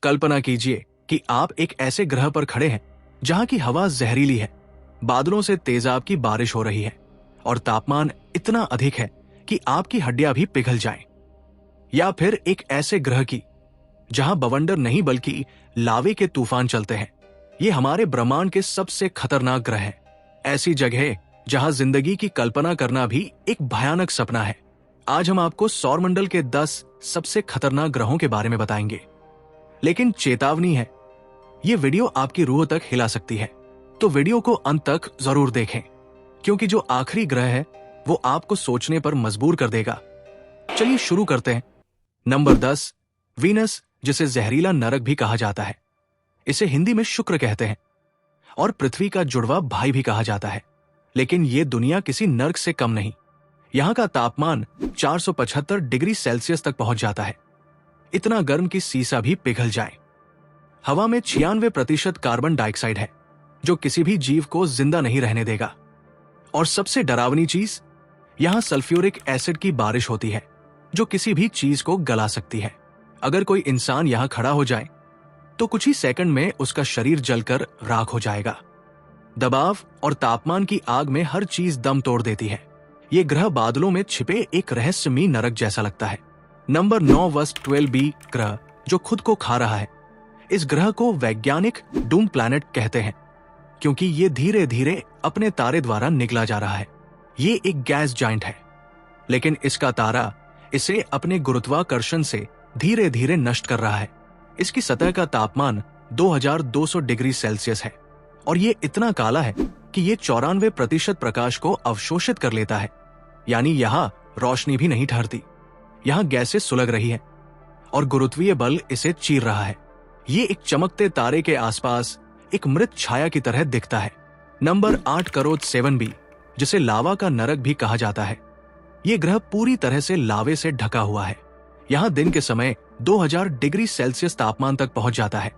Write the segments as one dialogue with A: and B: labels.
A: कल्पना कीजिए कि आप एक ऐसे ग्रह पर खड़े हैं जहां की हवा जहरीली है, बादलों से तेजाब की बारिश हो रही है और तापमान इतना अधिक है कि आपकी हड्डियां भी पिघल जाएं। या फिर एक ऐसे ग्रह की जहां बवंडर नहीं बल्कि लावे के तूफान चलते हैं। ये हमारे ब्रह्मांड के सबसे खतरनाक ग्रह हैं, ऐसी जगह जहां जिंदगी की कल्पना करना भी एक भयानक सपना है। आज हम आपको सौरमंडल के 10 सबसे खतरनाक ग्रहों के बारे में बताएंगे। लेकिन चेतावनी है, ये वीडियो आपकी रूह तक हिला सकती है, तो वीडियो को अंत तक जरूर देखें, क्योंकि जो आखिरी ग्रह है वो आपको सोचने पर मजबूर कर देगा। चलिए शुरू करते हैं। नंबर 10, वीनस, जिसे जहरीला नरक भी कहा जाता है। इसे हिंदी में शुक्र कहते हैं और पृथ्वी का जुड़वा भाई भी कहा जाता है। लेकिन ये दुनिया किसी नर्क से कम नहीं। यहाँ का तापमान 475 डिग्री सेल्सियस तक पहुंच जाता है, इतना गर्म कि सीसा भी पिघल जाए। हवा में 96% कार्बन डाइऑक्साइड है, जो किसी भी जीव को जिंदा नहीं रहने देगा। और सबसे डरावनी चीज, यहाँ सल्फ्यूरिक एसिड की बारिश होती है, जो किसी भी चीज को गला सकती है। अगर कोई इंसान यहाँ खड़ा हो जाए तो कुछ ही सेकंड में उसका शरीर जलकर राख हो जाएगा। दबाव और तापमान की आग में हर चीज दम तोड़ देती है। ये ग्रह बादलों में छिपे एक रहस्यमयी नरक जैसा लगता है। नंबर 9, वस्ट 12b ग्रह, जो खुद को खा रहा है। इस ग्रह को वैज्ञानिक डूम प्लैनेट कहते हैं, क्योंकि ये धीरे धीरे अपने तारे द्वारा निगला जा रहा है। ये एक गैस जाइंट है, लेकिन इसका तारा इसे अपने गुरुत्वाकर्षण से धीरे धीरे नष्ट कर रहा है। इसकी सतह का तापमान 2200 डिग्री सेल्सियस है और ये इतना काला है कि ये 94% प्रकाश को अवशोषित कर लेता है। यानी यहाँ रोशनी भी नहीं ठहरती। यहाँ गैसें सुलग रही है और गुरुत्वीय बल इसे चीर रहा है। ये एक चमकते तारे के आसपास एक मृत छाया की तरह दिखता है। नंबर 8, करोद 7b, जिसे लावा का नरक भी कहा जाता है। ये ग्रह पूरी तरह से लावे से ढका हुआ है। यहाँ दिन के समय 2000 डिग्री सेल्सियस तापमान तक पहुंच जाता है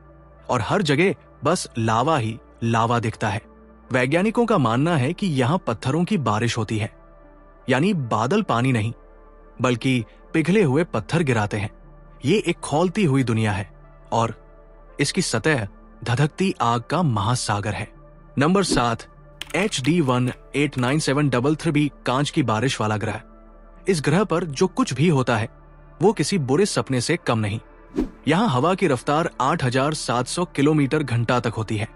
A: और हर जगह बस लावा ही लावा दिखता है। वैज्ञानिकों का मानना है कि यहाँ पत्थरों की बारिश होती है, यानी बादल पानी नहीं बल्कि पिघले हुए पत्थर गिराते हैं। ये एक खौलती हुई दुनिया है और इसकी सतह धधकती आग का महासागर है। नंबर 7, HD 1897333b, कांच की बारिश वाला ग्रह। इस ग्रह पर जो कुछ भी होता है वो किसी बुरे सपने से कम नहीं। यहाँ हवा की रफ्तार 8700 किलोमीटर घंटा तक होती है,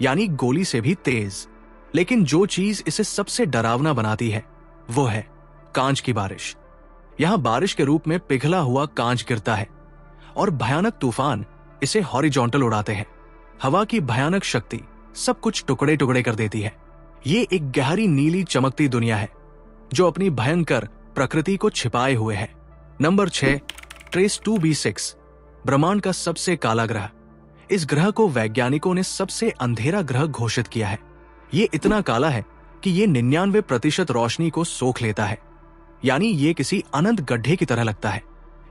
A: यानी गोली से भी तेज। लेकिन जो चीज इसे सबसे डरावना बनाती है वो है कांच की बारिश। यहाँ बारिश के रूप में पिघला हुआ कांच गिरता है और भयानक तूफान इसे हॉरिजॉन्टल उड़ाते हैं। हवा की भयानक शक्ति सब कुछ टुकड़े टुकड़े कर देती है। ये एक गहरी नीली चमकती दुनिया है जो अपनी भयंकर प्रकृति को छिपाए हुए है। नंबर 6, ट्रेस 2b6, ब्रह्मांड का सबसे काला ग्रह। इस ग्रह को वैज्ञानिकों ने सबसे अंधेरा ग्रह घोषित किया है। ये इतना काला है कि ये 99% रोशनी को सोख लेता है, यानी ये किसी अनंत गड्ढे की तरह लगता है।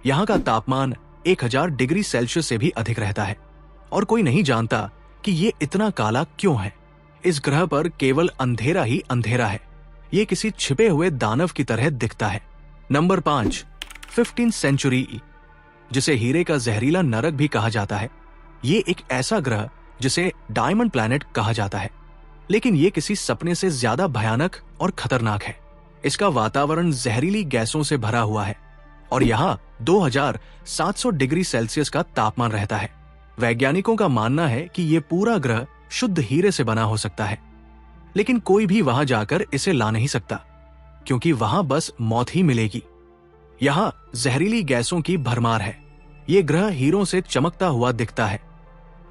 A: यहाँ का तापमान 1000 डिग्री सेल्सियस से भी अधिक रहता है और कोई नहीं जानता कि ये इतना काला क्यों है। इस ग्रह पर केवल अंधेरा ही अंधेरा है। ये किसी छिपे हुए दानव की तरह दिखता है। नंबर 5, 15th सेंचुरी, जिसे हीरे का जहरीला नरक भी कहा जाता है। ये एक ऐसा ग्रह जिसे डायमंड प्लैनेट कहा जाता है, लेकिन ये किसी सपने से ज्यादा भयानक और खतरनाक है। इसका वातावरण जहरीली गैसों से भरा हुआ है और यहाँ 2700 डिग्री सेल्सियस का तापमान रहता है। वैज्ञानिकों का मानना है कि ये पूरा ग्रह शुद्ध हीरे से बना हो सकता है, लेकिन कोई भी वहां जाकर इसे ला नहीं सकता, क्योंकि वहां बस मौत ही मिलेगी। यहाँ जहरीली गैसों की भरमार है। ये ग्रह हीरों से चमकता हुआ दिखता है,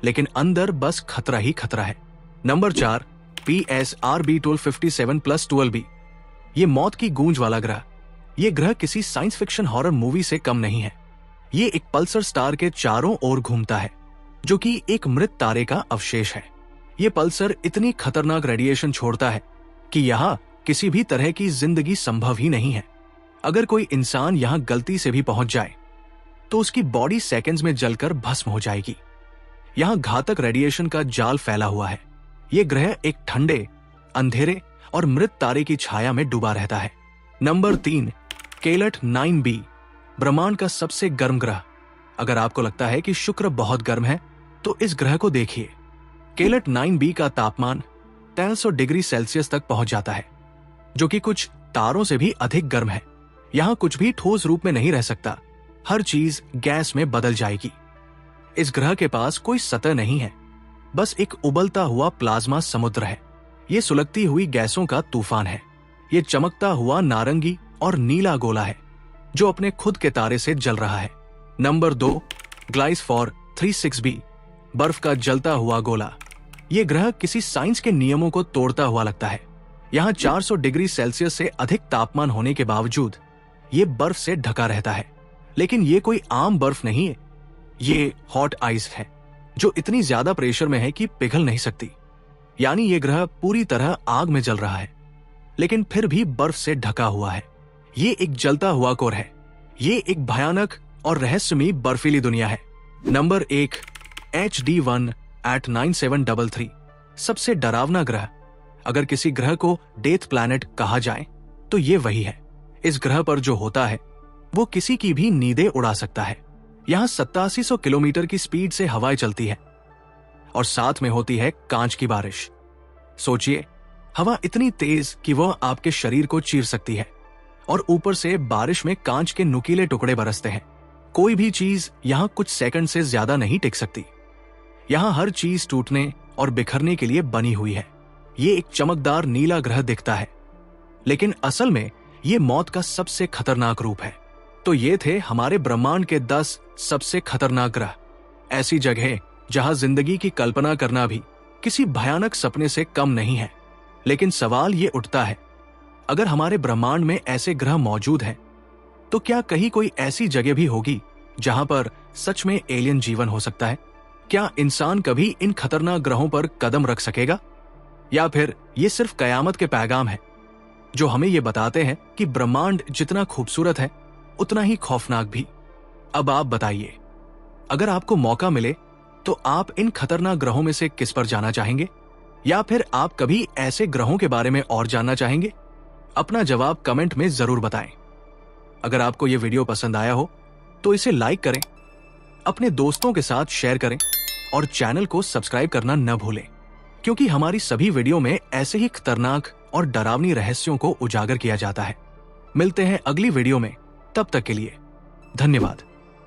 A: लेकिन अंदर बस खतरा ही खतरा है। नंबर 4, PSRB 1257+12b, ये मौत की गूंज वाला ग्रह। ये ग्रह किसी साइंस फिक्शन हॉरर मूवी से कम नहीं है। ये एक पल्सर स्टार के चारों ओर घूमता है, जो कि एक मृत तारे का अवशेष है। ये पल्सर इतनी खतरनाक रेडिएशन छोड़ता है कि यहाँ किसी भी तरह की जिंदगी संभव ही नहीं है। अगर कोई इंसान यहाँ गलती से भी पहुंच जाए तो उसकी बॉडी सेकंड्स में जलकर भस्म हो जाएगी। यहाँ घातक रेडिएशन का जाल फैला हुआ है। ये ग्रह एक ठंडे, अंधेरे और मृत तारे की छाया में डूबा रहता है। नंबर 3, केलट 9b, ब्रह्मांड का सबसे गर्म ग्रह। अगर आपको लगता है कि शुक्र बहुत गर्म है तो इस ग्रह को देखिए। केलट 9b का तापमान 1300 डिग्री सेल्सियस तक पहुंच जाता है, जो कि कुछ तारों से भी अधिक गर्म है। यहाँ कुछ भी ठोस रूप में नहीं रह सकता, हर चीज गैस में बदल जाएगी। इस ग्रह के पास कोई सतह नहीं है, बस एक उबलता हुआ प्लाज्मा समुद्र है। ये सुलगती हुई गैसों का तूफान है। ये चमकता हुआ नारंगी और नीला गोला है जो अपने खुद के तारे से जल रहा है। नंबर 2, ग्लाइसफॉर 36b, बर्फ का जलता हुआ गोला। ये ग्रह किसी साइंस के नियमों को तोड़ता हुआ लगता है। यहाँ 400 डिग्री सेल्सियस से अधिक तापमान होने के बावजूद ये बर्फ से ढका रहता है। लेकिन ये कोई आम बर्फ नहीं है, ये हॉट आइस है जो इतनी ज्यादा प्रेशर में है कि पिघल नहीं सकती। यानी ये ग्रह पूरी तरह आग में जल रहा है, लेकिन फिर भी बर्फ से ढका हुआ है। ये एक जलता हुआ कोर है। ये एक भयानक और रहस्यमयी बर्फीली दुनिया है। नंबर 1, HD1 at 9733, सबसे डरावना ग्रह। अगर किसी ग्रह को डेथ प्लैनेट कहा जाए तो ये वही है। इस ग्रह पर जो होता है वो किसी की भी नींदें उड़ा सकता है। यहाँ 8700 किलोमीटर की स्पीड से हवाएं चलती है और साथ में होती है कांच की बारिश। सोचिए, हवा इतनी तेज कि वह आपके शरीर को चीर सकती है और ऊपर से बारिश में कांच के नुकीले टुकड़े बरसते हैं। कोई भी चीज यहाँ कुछ सेकंड से ज्यादा नहीं टिक सकती। यहाँ हर चीज टूटने और बिखरने के लिए बनी हुई है। ये एक चमकदार नीला ग्रह दिखता है, लेकिन असल में ये मौत का सबसे खतरनाक रूप है। तो ये थे हमारे ब्रह्मांड के 10 सबसे खतरनाक ग्रह। ऐसी जगह जहां जिंदगी की कल्पना करना भी किसी भयानक सपने से कम नहीं है। लेकिन सवाल ये उठता है, अगर हमारे ब्रह्मांड में ऐसे ग्रह मौजूद हैं, तो क्या कहीं कोई ऐसी जगह भी होगी जहां पर सच में एलियन जीवन हो सकता है? क्या इंसान कभी इन खतरनाक ग्रहों पर कदम रख सकेगा, या फिर ये सिर्फ कयामत के पैगाम है जो हमें ये बताते हैं कि ब्रह्मांड जितना खूबसूरत है उतना ही खौफनाक भी? अब आप बताइए, अगर आपको मौका मिले तो आप इन खतरनाक ग्रहों में से किस पर जाना चाहेंगे, या फिर आप कभी ऐसे ग्रहों के बारे में और जानना चाहेंगे? अपना जवाब कमेंट में जरूर बताएं। अगर आपको यह वीडियो पसंद आया हो तो इसे लाइक करें, अपने दोस्तों के साथ शेयर करें और चैनल को सब्सक्राइब करना न भूलें, क्योंकि हमारी सभी वीडियो में ऐसे ही खतरनाक और डरावनी रहस्यों को उजागर किया जाता है। मिलते हैं अगली वीडियो में, तब तक के लिए धन्यवाद।